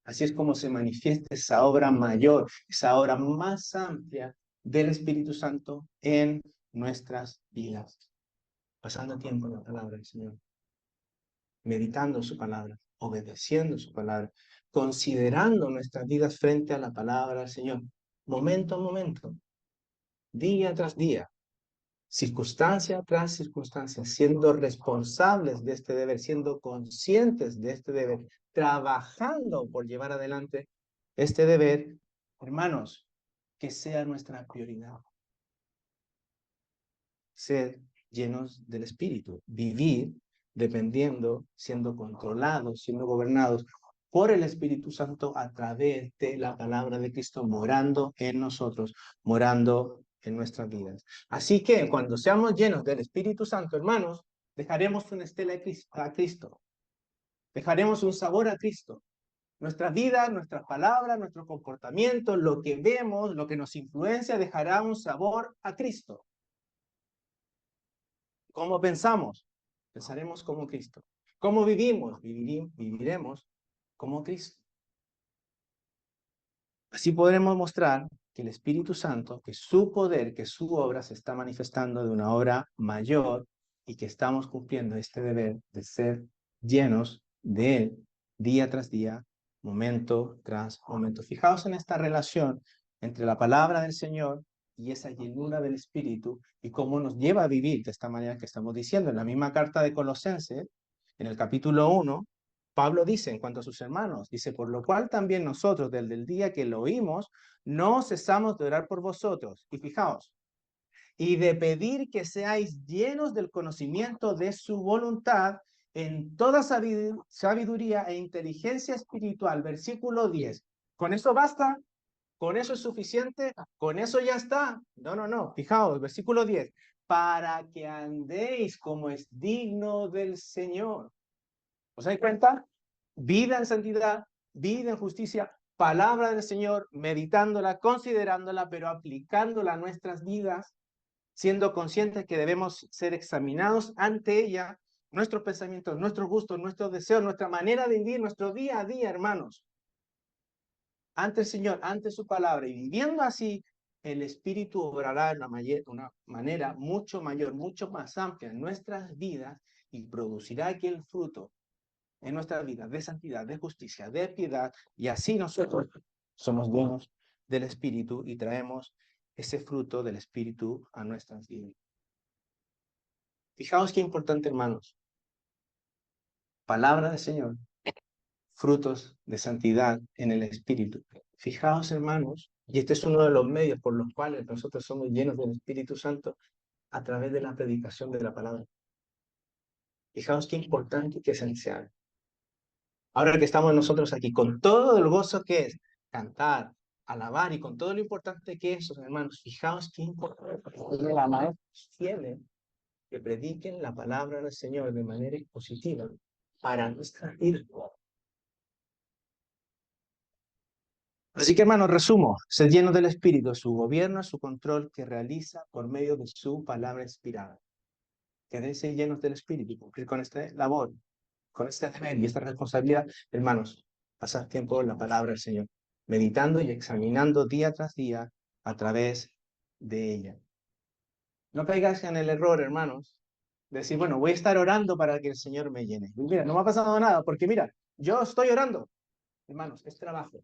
Así es como se manifiesta esa obra mayor, esa obra más amplia del Espíritu Santo en nuestras vidas. Pasando tiempo en la palabra del Señor, meditando su palabra, obedeciendo su palabra, considerando nuestras vidas frente a la palabra del Señor, momento a momento, día tras día, circunstancia tras circunstancia, siendo responsables de este deber, siendo conscientes de este deber, trabajando por llevar adelante este deber, hermanos, que sea nuestra prioridad. Ser llenos del Espíritu, vivir dependiendo, siendo controlados, siendo gobernados por el Espíritu Santo a través de la palabra de Cristo, morando en nosotros, morando en nuestras vidas. Así que cuando seamos llenos del Espíritu Santo, hermanos, dejaremos una estela a Cristo, dejaremos un sabor a Cristo. Nuestra vida, nuestras palabras, nuestro comportamiento, lo que vemos, lo que nos influencia, dejará un sabor a Cristo. ¿Cómo pensamos? Pensaremos como Cristo. ¿Cómo vivimos? Viviremos como Cristo. Así podremos mostrar que el Espíritu Santo, que su poder, que su obra se está manifestando de una obra mayor y que estamos cumpliendo este deber de ser llenos de Él día tras día, momento tras momento. Fijaos en esta relación entre la palabra del Señor y esa llenura del Espíritu y cómo nos lleva a vivir de esta manera que estamos diciendo. En la misma carta de Colosenses, en el capítulo 1, Pablo dice en cuanto a sus hermanos, dice, por lo cual también nosotros, desde el día que lo oímos, no cesamos de orar por vosotros. Y fijaos, y de pedir que seáis llenos del conocimiento de su voluntad en toda sabiduría e inteligencia espiritual. Versículo 10. ¿Con eso basta? ¿Con eso es suficiente? ¿Con eso ya está? No, no, no. Fijaos, versículo 10. Para que andéis como es digno del Señor. ¿Os dais cuenta? Vida en santidad, vida en justicia, palabra del Señor, meditándola, considerándola, pero aplicándola a nuestras vidas, siendo conscientes que debemos ser examinados ante ella, nuestros pensamientos, nuestros gustos, nuestros deseos, nuestra manera de vivir, nuestro día a día, hermanos, ante el Señor, ante su palabra, y viviendo así, el Espíritu obrará de una manera mucho mayor, mucho más amplia en nuestras vidas y producirá aquel fruto en nuestra vida de santidad, de justicia, de piedad, y así nosotros somos llenos del Espíritu y traemos ese fruto del Espíritu a nuestras vidas. Fijaos qué importante, hermanos. Palabra del Señor, frutos de santidad en el Espíritu. Fijaos, hermanos, y este es uno de los medios por los cuales nosotros somos llenos del Espíritu Santo a través de la predicación de la palabra. Fijaos qué importante y qué esencial. Ahora que estamos nosotros aquí, con todo el gozo que es cantar, alabar y con todo lo importante que es, hermanos, fijaos qué importante es la maestra fieles que prediquen la palabra del Señor de manera expositiva para nuestra vida. Así que, hermanos, resumo, ser llenos del Espíritu, su gobierno, su control que realiza por medio de su palabra inspirada. Que ser llenos del Espíritu, cumplir con esta labor, con este deber y esta responsabilidad, hermanos, pasar tiempo en la palabra del Señor, meditando y examinando día tras día a través de ella. No caigas en el error, hermanos, de decir, bueno, voy a estar orando para que el Señor me llene. Y mira, no me ha pasado nada, porque mira, yo estoy orando. Hermanos, es trabajo.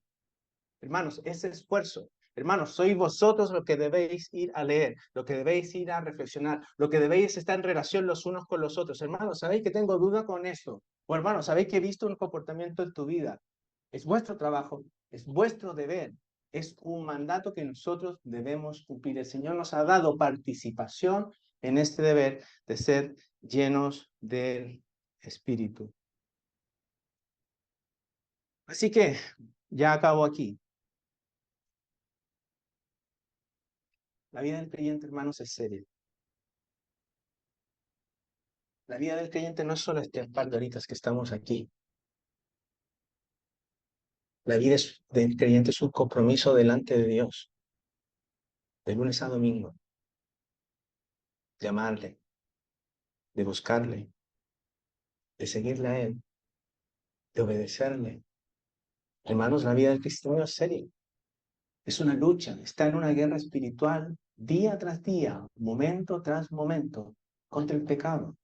Hermanos, es esfuerzo. Hermanos, sois vosotros los que debéis ir a leer, lo que debéis ir a reflexionar, lo que debéis estar en relación los unos con los otros. Hermanos, ¿sabéis que tengo duda con esto? O hermanos, ¿sabéis que he visto un comportamiento en tu vida? Es vuestro trabajo, es vuestro deber, es un mandato que nosotros debemos cumplir. El Señor nos ha dado participación en este deber de ser llenos del Espíritu. Así que ya acabo aquí. La vida del creyente, hermanos, es seria. La vida del creyente no es solo este par de horitas que estamos aquí. La vida del creyente es un compromiso delante de Dios, de lunes a domingo, de amarle, de buscarle, de seguirle a Él, de obedecerle, Hermanos, la vida del cristiano es seria. Es una lucha, está en una guerra espiritual día tras día, momento tras momento, contra el pecado.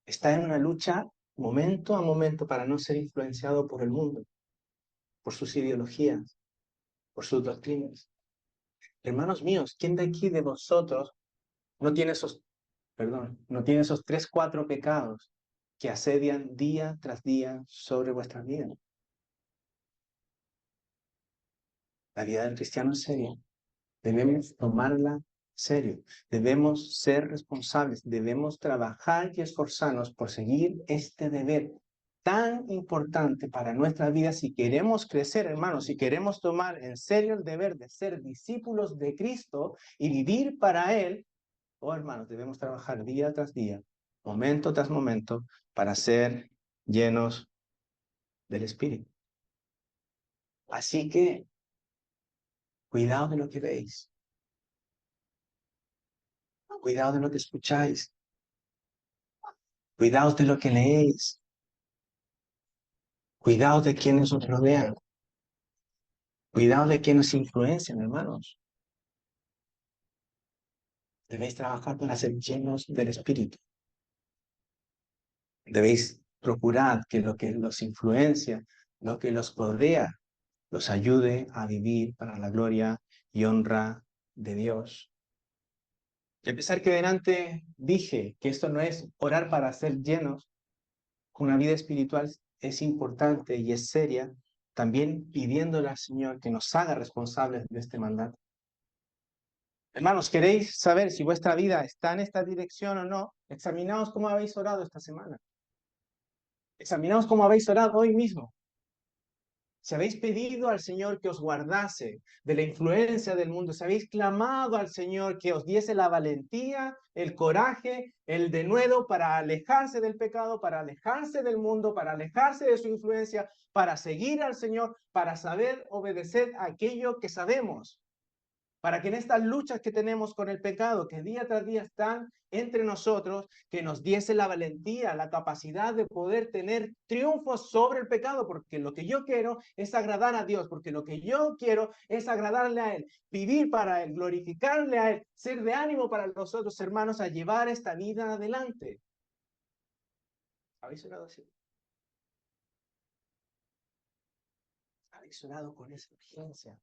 Está en una lucha momento a momento para no ser influenciado por el mundo, por sus ideologías, por sus doctrinas. Hermanos míos, ¿quién de aquí de vosotros no tiene no tiene esos 3, 4 pecados que asedian día tras día sobre vuestra vida? La vida del cristiano es seria. Debemos tomarla serio. Debemos ser responsables. Debemos trabajar y esforzarnos por seguir este deber tan importante para nuestra vida si queremos crecer, hermanos, si queremos tomar en serio el deber de ser discípulos de Cristo y vivir para Él. Oh, hermanos, debemos trabajar día tras día, momento tras momento, para ser llenos del Espíritu. Así que, cuidado de lo que veis, cuidado de lo que escucháis, cuidado de lo que leéis, cuidado de quienes os rodean, cuidado de quienes influencian, hermanos. Debéis trabajar para ser llenos del Espíritu. Debéis procurar que lo que los influencia, lo que los rodea, los ayude a vivir para la gloria y honra de Dios. Y a pesar que delante dije que esto no es orar para ser llenos, una vida espiritual es importante y es seria, también pidiéndole al Señor que nos haga responsables de este mandato. Hermanos, ¿queréis saber si vuestra vida está en esta dirección o no? Examinaos cómo habéis orado esta semana. Examinaos cómo habéis orado hoy mismo. Si habéis pedido al Señor que os guardase de la influencia del mundo, si habéis clamado al Señor que os diese la valentía, el coraje, el denuedo para alejarse del pecado, para alejarse del mundo, para alejarse de su influencia, para seguir al Señor, para saber obedecer aquello que sabemos, para que en estas luchas que tenemos con el pecado, que día tras día están entre nosotros, que nos diese la valentía, la capacidad de poder tener triunfo sobre el pecado, porque lo que yo quiero es agradar a Dios, porque lo que yo quiero es agradarle a Él, vivir para Él, glorificarle a Él, ser de ánimo para los otros hermanos a llevar esta vida adelante. ¿Habéis orado así? ¿Habéis orado con esa urgencia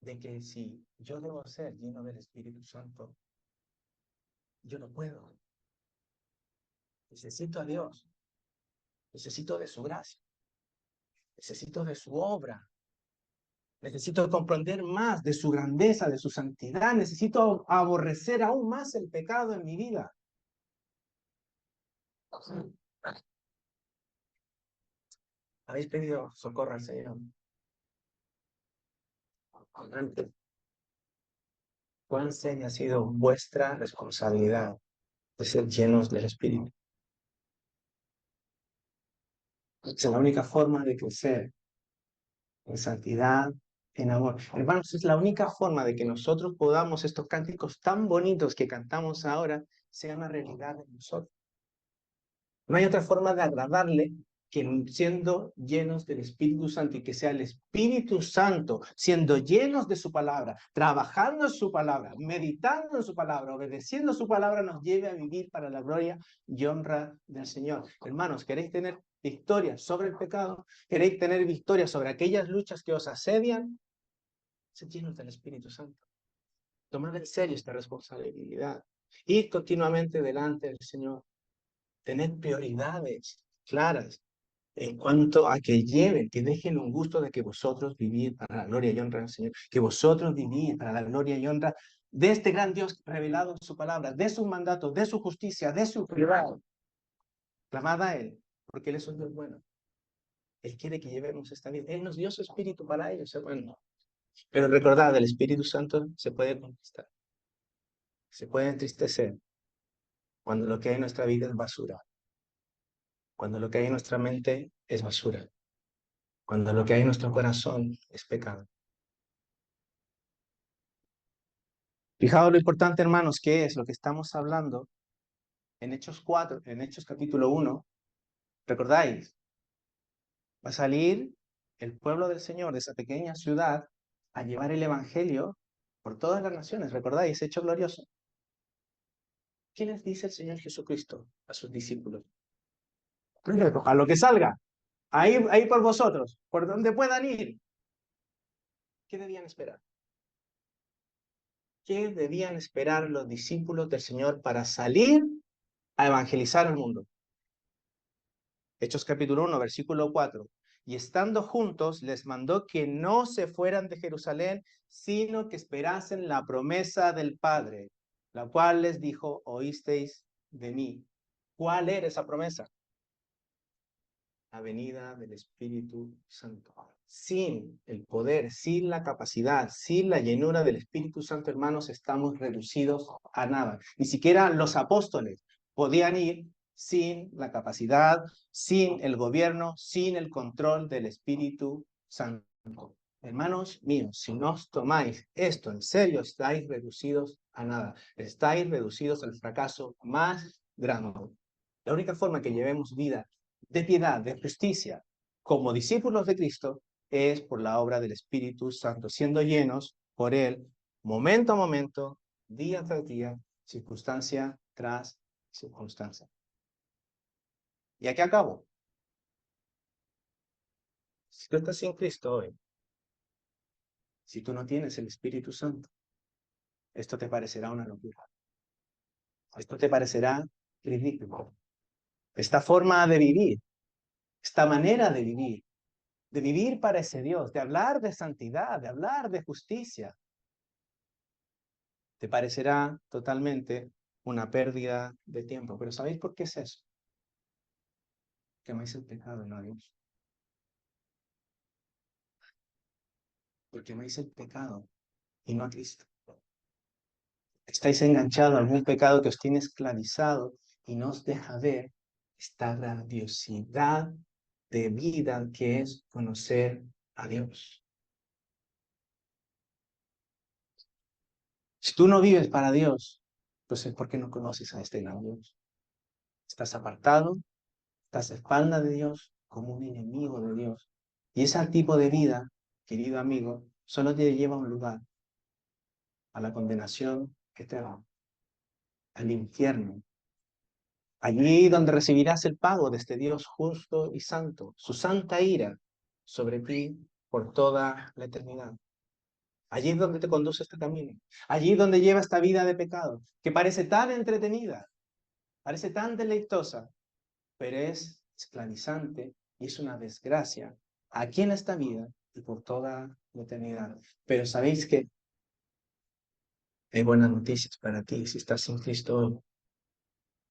de que si yo debo ser lleno del Espíritu Santo, yo no puedo? Necesito a Dios, necesito de su gracia, necesito de su obra, necesito comprender más de su grandeza, de su santidad, necesito aborrecer aún más el pecado en mi vida. ¿Habéis pedido socorro al Señor? ¿Cuán seria ha sido vuestra responsabilidad de ser llenos del Espíritu? Es la única forma de crecer en santidad, en amor. Hermanos, es la única forma de que nosotros podamos, estos cánticos tan bonitos que cantamos ahora, sean una realidad en nosotros. No hay otra forma de agradarle que siendo llenos del Espíritu Santo, y que sea el Espíritu Santo, siendo llenos de su palabra, trabajando en su palabra, meditando en su palabra, obedeciendo su palabra, nos lleve a vivir para la gloria y honra del Señor. Hermanos, ¿queréis tener victoria sobre el pecado? ¿Queréis tener victoria sobre aquellas luchas que os asedian? Sed llenos del Espíritu Santo. Tomad en serio esta responsabilidad. Id continuamente delante del Señor. Tened prioridades claras en cuanto a que lleven, que dejen un gusto de que vosotros vivís para la gloria y honra del Señor, que vosotros vivís para la gloria y honra de este gran Dios revelado en su palabra, de sus mandatos, de su justicia, de su privado. Clamad a Él, porque Él es un Dios bueno. Él quiere que llevemos esta vida. Él nos dio su espíritu para ellos, hermano. Pero recordad, el Espíritu Santo se puede conquistar, se puede entristecer cuando lo que hay en nuestra vida es basura, cuando lo que hay en nuestra mente es basura, cuando lo que hay en nuestro corazón es pecado. Fijaos lo importante, hermanos, que es lo que estamos hablando en Hechos 4, en Hechos capítulo 1. ¿Recordáis? Va a salir el pueblo del Señor de esa pequeña ciudad a llevar el Evangelio por todas las naciones. ¿Recordáis ese hecho glorioso? ¿Qué les dice el Señor Jesucristo a sus discípulos? A lo que salga, ahí por vosotros, por donde puedan ir. ¿Qué debían esperar? ¿Qué debían esperar los discípulos del Señor para salir a evangelizar al mundo? Hechos capítulo 1, versículo 4. Y estando juntos, les mandó que no se fueran de Jerusalén, sino que esperasen la promesa del Padre, la cual les dijo, oísteis de mí. ¿Cuál era esa promesa? La venida del Espíritu Santo. Sin el poder, sin la capacidad, sin la llenura del Espíritu Santo, hermanos, estamos reducidos a nada. Ni siquiera los apóstoles podían ir sin la capacidad, sin el gobierno, sin el control del Espíritu Santo. Hermanos míos, si no os tomáis esto en serio, estáis reducidos a nada. Estáis reducidos al fracaso más grande. La única forma que llevemos vida de piedad, de justicia, como discípulos de Cristo, es por la obra del Espíritu Santo, siendo llenos por Él, momento a momento, día tras día, circunstancia tras circunstancia. ¿Y aquí acabo? Si tú estás sin Cristo hoy, si tú no tienes el Espíritu Santo, esto te parecerá una locura. Esto te parecerá ridículo. Esta forma de vivir, esta manera de vivir para ese Dios, de hablar de santidad, de hablar de justicia, te parecerá totalmente una pérdida de tiempo. Pero ¿sabéis por qué es eso? Que amáis el pecado y no a Dios. Porque amáis el pecado y no a Cristo. Estáis enganchados a algún pecado que os tiene esclavizado y no os deja ver esta grandiosidad de vida que es conocer a Dios. Si tú no vives para Dios, pues es porque no conoces a este gran Dios. Estás apartado, estás a espalda de Dios como un enemigo de Dios. Y ese tipo de vida, querido amigo, solo te lleva a un lugar, a la condenación eterna, al infierno. Allí donde recibirás el pago de este Dios justo y santo, su santa ira sobre ti por toda la eternidad. Allí es donde te conduce este camino. Allí es donde lleva esta vida de pecado, que parece tan entretenida, parece tan deleitosa, pero es esclavizante y es una desgracia aquí en esta vida y por toda la eternidad. Pero sabéis que hay buenas noticias para ti si estás sin Cristo hoy.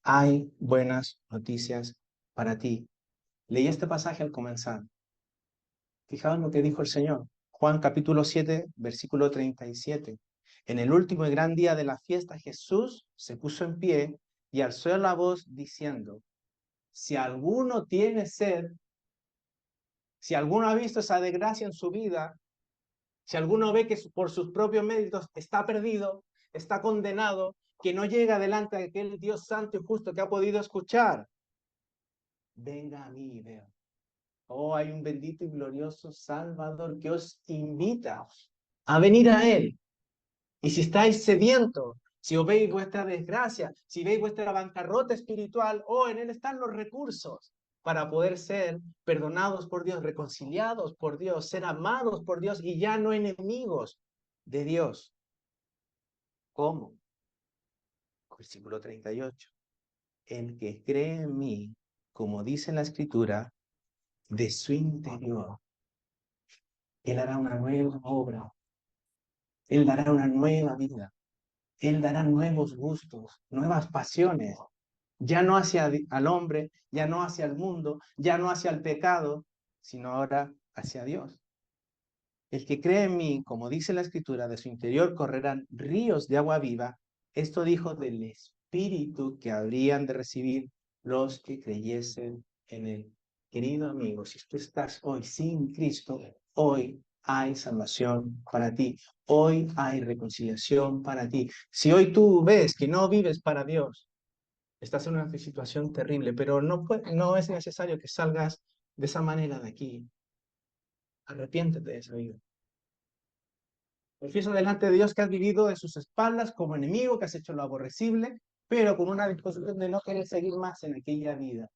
Hay buenas noticias para ti. Leí este pasaje al comenzar. Fijaos lo que dijo el Señor. Juan capítulo 7, versículo 37. En el último y gran día de la fiesta, Jesús se puso en pie y alzó la voz diciendo, si alguno tiene sed, si alguno ha visto esa desgracia en su vida, si alguno ve que por sus propios méritos está perdido, está condenado, que no llega delante de aquel Dios santo y justo que ha podido escuchar, venga a mí y vea. Oh, hay un bendito y glorioso Salvador que os invita a venir a Él. Y si estáis sedientos, si os veis vuestra desgracia, si veis vuestra bancarrota espiritual, oh, en Él están los recursos para poder ser perdonados por Dios, reconciliados por Dios, ser amados por Dios y ya no enemigos de Dios. ¿Cómo? Versículo 38. El que cree en mí, como dice la Escritura, de su interior, Él hará una nueva obra. Él dará una nueva vida. Él dará nuevos gustos, nuevas pasiones. Ya no hacia al hombre, ya no hacia el mundo, ya no hacia el pecado, sino ahora hacia Dios. El que cree en mí, como dice la Escritura, de su interior correrán ríos de agua viva. Esto dijo del Espíritu que habrían de recibir los que creyesen en él. Querido amigo, si tú estás hoy sin Cristo, hoy hay salvación para ti. Hoy hay reconciliación para ti. Si hoy tú ves que no vives para Dios, estás en una situación terrible, pero no es necesario que salgas de esa manera de aquí. Arrepiéntete de esa vida. Confiesa delante de Dios que has vivido en sus espaldas como enemigo, que has hecho lo aborrecible, pero con una disposición de no querer seguir más en aquella vida.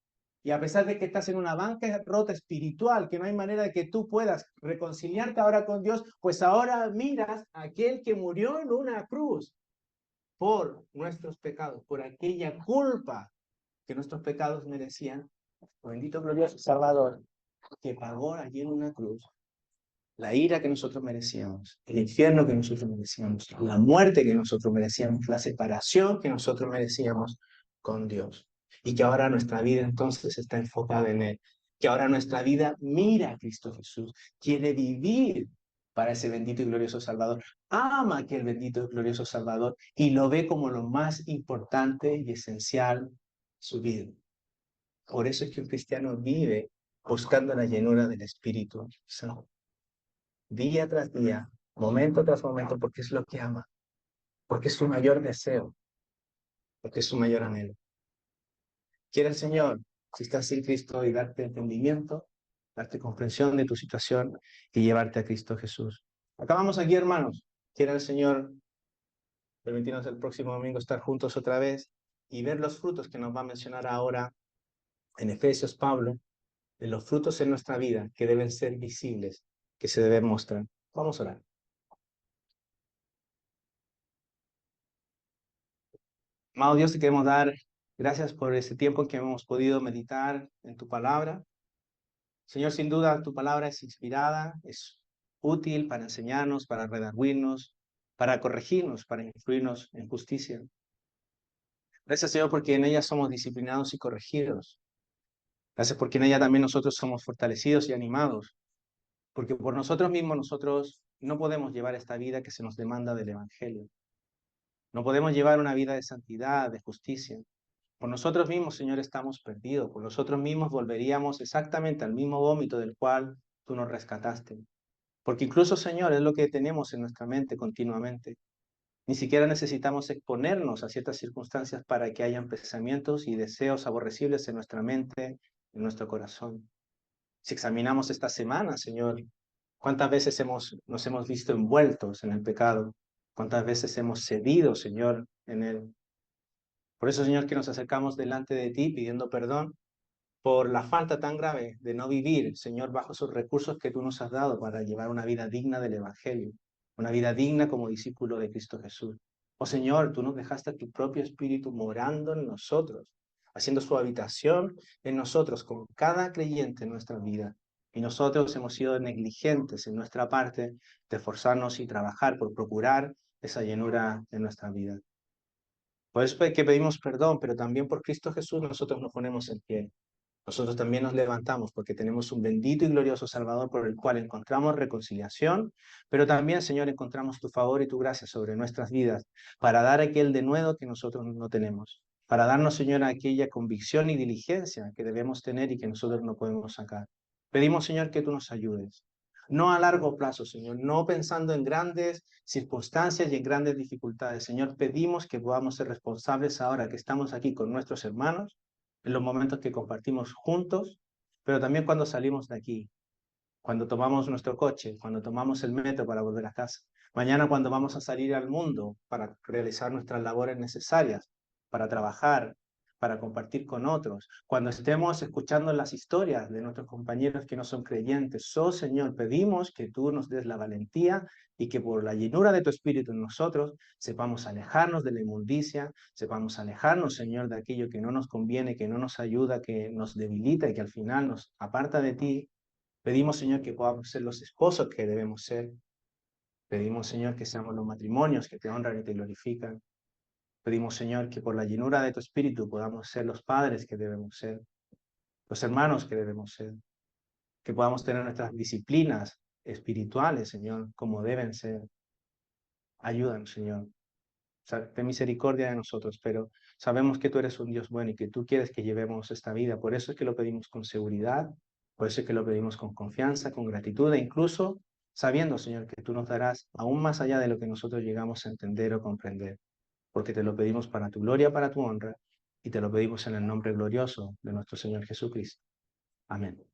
Y a pesar de que estás en una bancarrota espiritual, que no hay manera de que tú puedas reconciliarte ahora con Dios, pues ahora miras a aquel que murió en una cruz por nuestros pecados, por aquella culpa que nuestros pecados merecían. Bendito glorioso Salvador, que pagó allí en una cruz la ira que nosotros merecíamos, el infierno que nosotros merecíamos, la muerte que nosotros merecíamos, la separación que nosotros merecíamos con Dios. Y que ahora nuestra vida entonces está enfocada en Él. Que ahora nuestra vida mira a Cristo Jesús, quiere vivir para ese bendito y glorioso Salvador. Ama a aquel bendito y glorioso Salvador y lo ve como lo más importante y esencial su vida. Por eso es que un cristiano vive buscando la llenura del Espíritu Santo día tras día, momento tras momento, porque es lo que ama, porque es su mayor deseo, porque es su mayor anhelo. Quiere el Señor, si estás sin Cristo, y darte entendimiento, darte comprensión de tu situación y llevarte a Cristo Jesús. Acabamos aquí, hermanos. Quiere el Señor permitirnos el próximo domingo estar juntos otra vez y ver los frutos que nos va a mencionar ahora en Efesios Pablo, de los frutos en nuestra vida que deben ser visibles, que se deben mostrar. Vamos a orar. Amado Dios, te queremos dar gracias por ese tiempo que hemos podido meditar en tu palabra. Señor, sin duda tu palabra es inspirada, es útil para enseñarnos, para redarguirnos, para corregirnos, para instruirnos en justicia. Gracias, Señor, porque en ella somos disciplinados y corregidos. Gracias porque en ella también nosotros somos fortalecidos y animados. Porque por nosotros mismos nosotros no podemos llevar esta vida que se nos demanda del Evangelio. No podemos llevar una vida de santidad, de justicia. Por nosotros mismos, Señor, estamos perdidos. Por nosotros mismos volveríamos exactamente al mismo vómito del cual tú nos rescataste. Porque incluso, Señor, es lo que tenemos en nuestra mente continuamente. Ni siquiera necesitamos exponernos a ciertas circunstancias para que hayan pensamientos y deseos aborrecibles en nuestra mente, en nuestro corazón. Si examinamos esta semana, Señor, ¿cuántas veces nos hemos visto envueltos en el pecado? ¿Cuántas veces hemos cedido, Señor, en él? Por eso, Señor, que nos acercamos delante de ti pidiendo perdón por la falta tan grave de no vivir, Señor, bajo esos recursos que tú nos has dado para llevar una vida digna del Evangelio, una vida digna como discípulo de Cristo Jesús. Oh Señor, tú nos dejaste a tu propio Espíritu morando en nosotros, haciendo su habitación en nosotros, con cada creyente en nuestra vida. Y nosotros hemos sido negligentes en nuestra parte de esforzarnos y trabajar por procurar esa llenura en nuestra vida. Por eso es que pedimos perdón, pero también por Cristo Jesús nosotros nos ponemos en pie. Nosotros también nos levantamos porque tenemos un bendito y glorioso Salvador por el cual encontramos reconciliación, pero también, Señor, encontramos tu favor y tu gracia sobre nuestras vidas para dar aquel denuedo que nosotros no tenemos, para darnos, Señor, aquella convicción y diligencia que debemos tener y que nosotros no podemos sacar. Pedimos, Señor, que tú nos ayudes. No a largo plazo, Señor, no pensando en grandes circunstancias y en grandes dificultades. Señor, pedimos que podamos ser responsables ahora que estamos aquí con nuestros hermanos en los momentos que compartimos juntos, pero también cuando salimos de aquí, cuando tomamos nuestro coche, cuando tomamos el metro para volver a casa, mañana cuando vamos a salir al mundo para realizar nuestras labores necesarias, para trabajar, para compartir con otros, cuando estemos escuchando las historias de nuestros compañeros que no son creyentes. Oh Señor, pedimos que tú nos des la valentía y que por la llenura de tu Espíritu en nosotros sepamos alejarnos de la inmundicia, sepamos alejarnos, Señor, de aquello que no nos conviene, que no nos ayuda, que nos debilita y que al final nos aparta de ti. Pedimos, Señor, que podamos ser los esposos que debemos ser. Pedimos, Señor, que seamos los matrimonios que te honran y te glorifican. Pedimos, Señor, que por la llenura de tu Espíritu podamos ser los padres que debemos ser, los hermanos que debemos ser, que podamos tener nuestras disciplinas espirituales, Señor, como deben ser. Ayúdanos, Señor. Ten misericordia de nosotros, pero sabemos que tú eres un Dios bueno y que tú quieres que llevemos esta vida. Por eso es que lo pedimos con seguridad, por eso es que lo pedimos con confianza, con gratitud e incluso sabiendo, Señor, que tú nos darás aún más allá de lo que nosotros llegamos a entender o comprender, porque te lo pedimos para tu gloria, para tu honra, y te lo pedimos en el nombre glorioso de nuestro Señor Jesucristo. Amén.